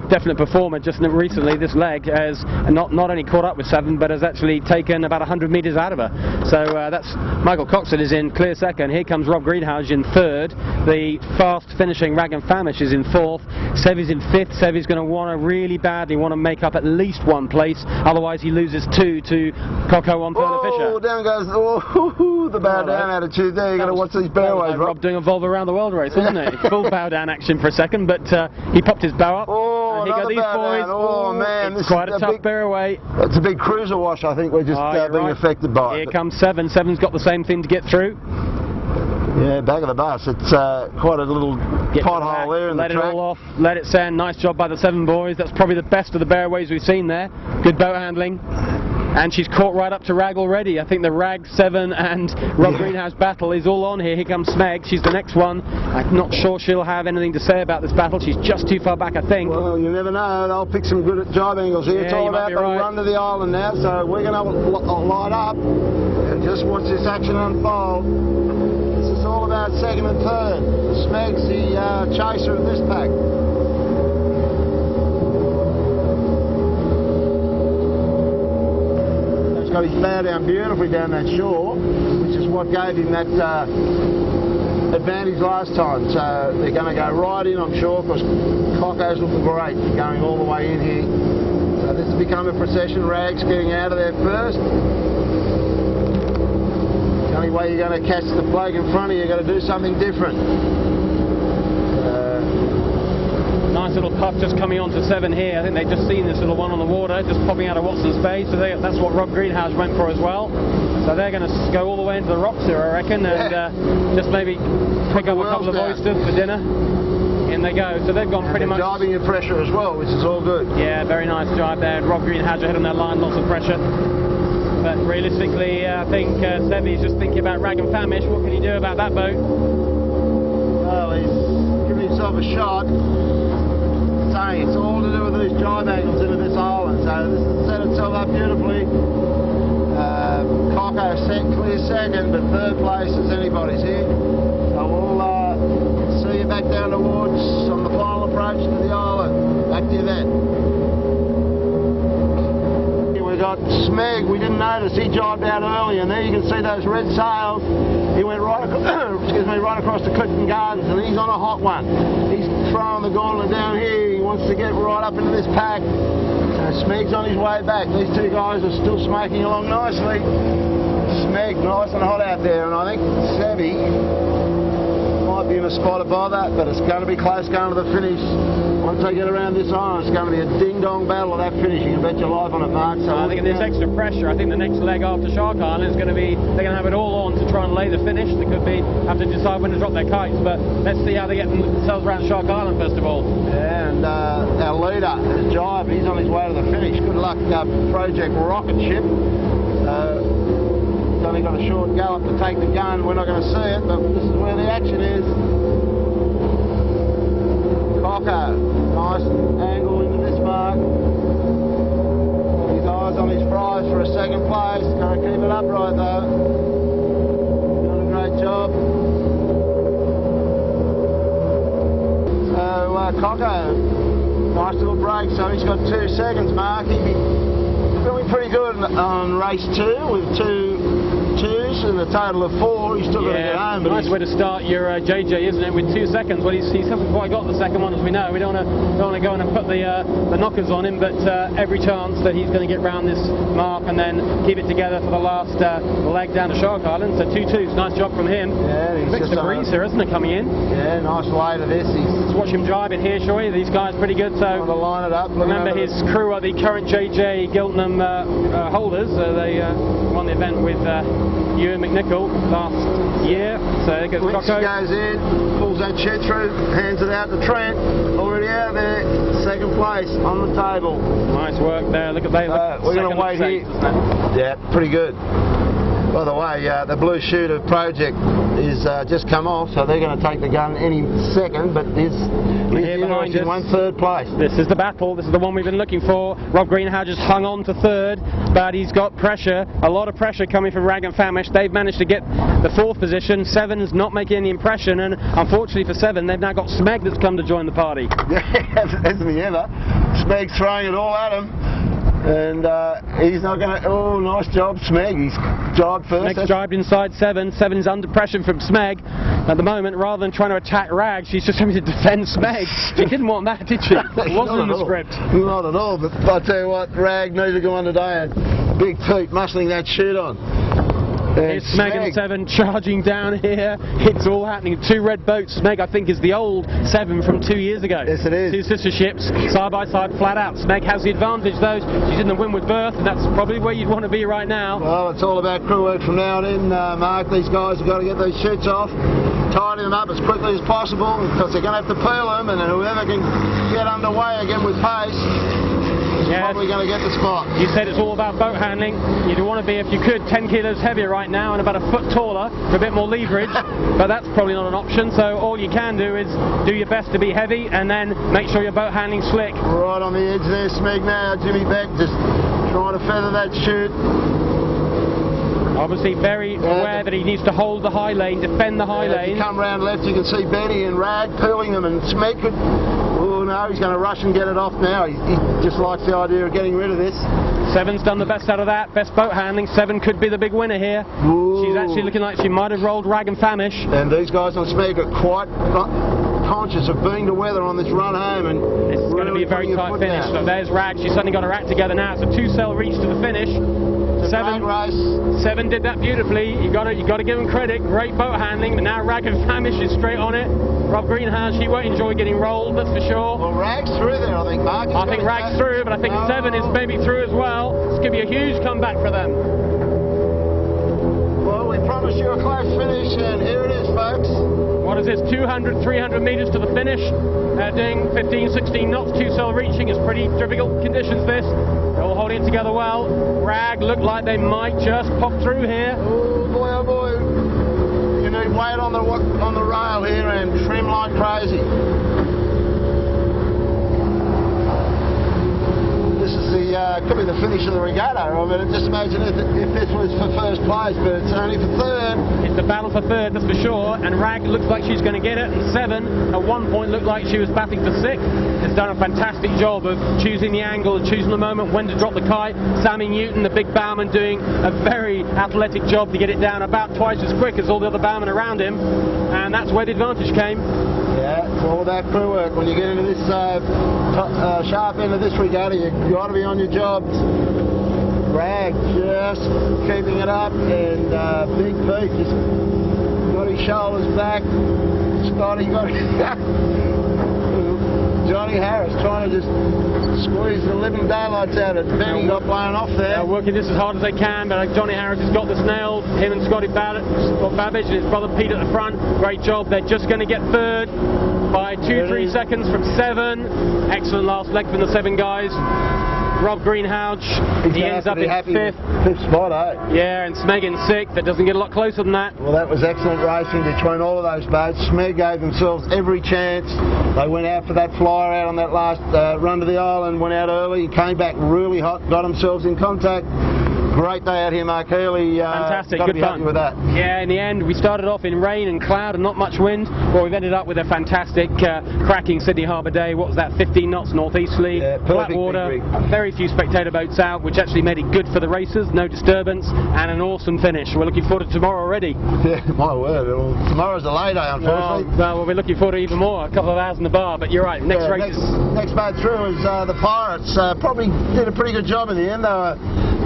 [SPEAKER 2] definite performer just recently. This leg has not only caught up with 7, but has actually taken about 100 metres out of her. So that's Michael Coxon is in clear second. Here comes Rob Greenhouse in third. The fast finishing Rag and Famish is in fourth. Sevy's in fifth. Sevy's going to really badly want to make up at least 1 place, otherwise he loses 2 to Coco on Thurlow Fisher.
[SPEAKER 1] Oh, down goes the bow down attitude there. You've got to watch these barrowways,
[SPEAKER 2] Rob doing a Volvo around the world race, wasn't it? Full bow down action for a second, but he popped his bow up.
[SPEAKER 1] Oh,
[SPEAKER 2] and he got these boys.
[SPEAKER 1] Oh man,
[SPEAKER 2] it's quite a tough barroway.
[SPEAKER 1] It's a big cruiser wash. I think we're just being affected by it.
[SPEAKER 2] Here comes 7. 7's got the same thing to get through.
[SPEAKER 1] Yeah, back of the bus. It's quite a little pothole there in the track.
[SPEAKER 2] Let it all off. Let it stand. Nice job by the 7 boys. That's probably the best of the barroways we've seen there. Good boat handling. And she's caught right up to Rag already. I think the Rag, 7 and Rob Greenhouse battle is all on here. Here comes Smeg. She's the next one. I'm not sure she'll have anything to say about this battle. She's just too far back, I think.
[SPEAKER 1] Well, you never know. They'll pick some good jibe angles here.
[SPEAKER 2] Yeah,
[SPEAKER 1] it's all about the run to the island now, so we're going to light up and just watch this action unfold. This is all about second and third. Smeg's the chaser of this pack. Got his bow down beautifully down that shore, which is what gave him that advantage last time. So they're going to go right in, I'm sure, because Cocko's looking great going all the way in here. So this has become a procession. Rag's getting out of there first. The only way you're going to catch the bloke in front of you, you've got to do something different.
[SPEAKER 2] Nice little puff just coming on to 7 here. I think they've just seen this little one on the water, just popping out of Watson's Bay, so that's what Rob Greenhouse went for as well. So they're going to go all the way into the rocks here, I reckon, and just maybe pick up a couple of oysters for dinner. In they go. So they've gone pretty much...
[SPEAKER 1] Jibing in pressure as well, which is all good.
[SPEAKER 2] Yeah, very nice jibe there. Rob Greenhouse ahead on that line, lots of pressure. But realistically, I think Sevy's just thinking about Rag and Famish. What can he do about that boat?
[SPEAKER 1] Well, he's giving himself a shot. It's all to do with these jibe angles into this island, so this has set itself up beautifully. Coco clear second, but third place is anybody's here. So we'll see you back down towards on the final approach to the island. Back to you then. We got Smeg. We didn't notice he jibed out early, and there you can see those red sails. He went right across the Clifton Gardens, and he's on a hot one. He's throwing the gauntlet down here. He wants to get right up into this pack. Smeg's on his way back. These two guys are still smoking along nicely. Smeg nice and hot out there, and I think Sevy might be in a spot above that, but it's going to be close going to the finish. Once they get around this island, it's going to be a ding-dong battle of that finish. You can bet your life on it, Mark. So
[SPEAKER 2] I think there's extra pressure. I think the next leg after Shark Island is going to be, they're going to have it all on to try and lay the finish. They could be have to decide when to drop their kites, but let's see how they get themselves around Shark Island first of all.
[SPEAKER 1] Yeah, and our leader, Jive, he's on his way to the finish. Good luck, Project Rocket Ship. He's only got a short gallop to take the gun. We're not going to see it, but this is where the action is. Cocker, nice Coco. Nice little break, so he's got 2 seconds, Mark. He's feeling pretty good on race 2 with 2 twos and a total of 4. He's still got to get home. But
[SPEAKER 2] nice way to start your JJ, isn't it? With 2 seconds. Well, he hasn't quite got the second one, as we know. We don't want to go in and put the knockers on him, but every chance that he's going to get round this mark and then keep it together for the last leg down to Shark Island. So 2 twos. Nice job from him.
[SPEAKER 1] Yeah, he's
[SPEAKER 2] a bit of a breeze here, isn't it, coming in?
[SPEAKER 1] Yeah, nice way to this.
[SPEAKER 2] Let's watch him drive in here, shall we? These guys pretty good. So
[SPEAKER 1] want to line it up.
[SPEAKER 2] Remember, his crew are the current JJ Giltinan holders. They won the event with Ewan McNichol last year. So there goes Coco.
[SPEAKER 1] Goes in, pulls that shed through, hands it out to Trent. Already out there, 2nd place on the table.
[SPEAKER 2] Nice work there. Look at that.
[SPEAKER 1] We're going to wait here. Yeah, pretty good. By the way, the blue shooter project is just come off, so they're going to take the gun any second, but he's behind us. 3rd place.
[SPEAKER 2] This is the battle. This is the one we've been looking for. Rob Greenhow just hung on to 3rd, but he's got pressure, a lot of pressure coming from Rag and Famish. They've managed to get the 4th position. 7's not making any impression, and unfortunately for 7, they've now got Smeg that's come to join the party.
[SPEAKER 1] Yeah, hasn't he ever? Smeg's throwing it all at him. And he's not going to... Oh, nice job, Smeg. He's jived first.
[SPEAKER 2] Smeg's jived inside 7. 7's under pressure from Smeg. At the moment, rather than trying to attack Rag, she's just having to defend Smeg. She didn't want that, did she? It wasn't in the script.
[SPEAKER 1] Not at all, but I tell you what, Rag needs to go on today and big toot, muscling that shoot on.
[SPEAKER 2] Here's Smeg and 7 charging down here. It's all happening. 2 red boats. Smeg, I think, is the old 7 from 2 years ago.
[SPEAKER 1] Yes, it is.
[SPEAKER 2] 2 sister ships, side by side, flat out. Smeg has the advantage, though. She's in the windward berth, and that's probably where you'd want to be right now.
[SPEAKER 1] Well, it's all about crew work from now on in, Mark. These guys have got to get these shoots off, tidy them up as quickly as possible, because they're going to have to peel them, and then whoever can get underway again with pace, probably going to get the spot.
[SPEAKER 2] You said it's all about boat handling. You'd want to be, if you could, 10 kilos heavier right now and about a foot taller for a bit more leverage, but that's probably not an option. So all you can do is do your best to be heavy and then make sure your boat handling's slick.
[SPEAKER 1] Right on the edge there, Smeg now. Jimmy Beck just trying to feather that chute.
[SPEAKER 2] Obviously very aware that he needs to hold the high lane, defend the high lane.
[SPEAKER 1] If you come round left, you can see Benny and Rag peeling them, and Smeg could... Oh no, he's going to rush and get it off now. He just likes the idea of getting rid of this.
[SPEAKER 2] 7's done the best out of that, best boat handling. 7 could be the big winner here.
[SPEAKER 1] Ooh.
[SPEAKER 2] She's actually looking like she might have rolled Rag and Famish.
[SPEAKER 1] And these guys on Smeg are quite conscious of being the weather on this run home, and
[SPEAKER 2] this is going to be a very tight finish. So there's Rag. She's suddenly got her act together now. It's a 2-cell reach to the finish. 7 did that beautifully. You got to give them credit. Great boat handling. But now Rag and Famish is straight on it. Rob Greenhow, she won't enjoy getting rolled, that's for sure.
[SPEAKER 1] Well, Rag's through there, I think. Mark,
[SPEAKER 2] I think Rag's through, but I think 7 is maybe through as well. This could be a huge comeback for them.
[SPEAKER 1] Well, we promised you a close finish, and here it is, folks.
[SPEAKER 2] What is this, 200, 300 metres to the finish? Doing 15, 16 knots, 2-cell reaching. It's pretty difficult conditions, this. They're all holding it together well. Rag look like they might just pop through here.
[SPEAKER 1] Oh boy, oh boy. You need weight on the rail here and trim like crazy. This is could be the finish of the regatta. I mean, just imagine if this was for 1st place, but it's only for 3rd.
[SPEAKER 2] It's the battle for 3rd, that's for sure. And Rag looks like she's going to get it. And 7, at one point, looked like she was battling for 6th. Has done a fantastic job of choosing the angle and choosing the moment when to drop the kite. Sammy Newton, the big bowman, doing a very athletic job to get it down about twice as quick as all the other bowmen around him. And that's where the advantage came.
[SPEAKER 1] Yeah, it's all about crew work. When you get into this sharp end of this regatta, you've got to be on your jobs. Rag just keeping it up, and Big Pete just got his shoulders back. Scotty got Johnny Harris trying to just squeeze the living daylights out of it. Benny got blown off there.
[SPEAKER 2] They're working this as hard as they can, but Johnny Harris has got this nailed. Him and Scotty Babbage and his brother Pete at the front. Great job. They're just going to get 3rd by 2-3 seconds from 7. Excellent last leg from the 7 guys. Rob Greenhow, he ends up in 5th.
[SPEAKER 1] 5th spot, eh?
[SPEAKER 2] Yeah, and Smeg in 6th. That doesn't get a lot closer than that.
[SPEAKER 1] Well, that was excellent racing between all of those boats. Smeg gave themselves every chance. They went out for that flyer out on that last run to the island, went out early, came back really hot, got themselves in contact. Great day out here, Mark Healy.
[SPEAKER 2] Fantastic,
[SPEAKER 1] got to
[SPEAKER 2] good
[SPEAKER 1] be
[SPEAKER 2] fun.
[SPEAKER 1] happy with that.
[SPEAKER 2] Yeah, in the end we started off in rain and cloud and not much wind. Well, we've ended up with a fantastic, cracking Sydney Harbour day. What was that, 15 knots northeasterly,
[SPEAKER 1] Yeah,
[SPEAKER 2] flat
[SPEAKER 1] perfect
[SPEAKER 2] water,
[SPEAKER 1] degree.
[SPEAKER 2] very few spectator boats out, which actually made it good for the racers, no disturbance, and an awesome finish. We're looking forward to tomorrow already.
[SPEAKER 1] Yeah, my word. Well, tomorrow's a lay day, unfortunately.
[SPEAKER 2] Well, we're looking forward to even more, a couple of hours in the bar, but you're right, next race.
[SPEAKER 1] Next boat through is the Pirates. Probably did a pretty good job in the end. They were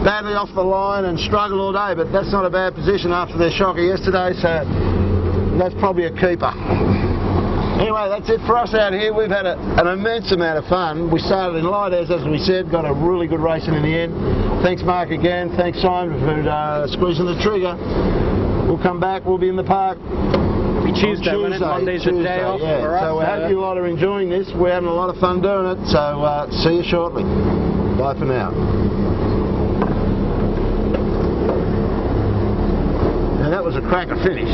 [SPEAKER 1] badly off the line and struggled all day, but that's not a bad position after their shocker yesterday, so that's probably a keeper. Anyway, that's it for us out here. We've had an immense amount of fun. We started in light as we said, got a really good racing in the end. Thanks Mark again, thanks Simon for squeezing the trigger. We'll come back, we'll be in the park.
[SPEAKER 2] Tuesday, Monday's the day off
[SPEAKER 1] yeah.
[SPEAKER 2] for us.
[SPEAKER 1] So we hope you lot are enjoying this. We're having a lot of fun doing it, so see you shortly. Bye for now. And that was a cracker finish.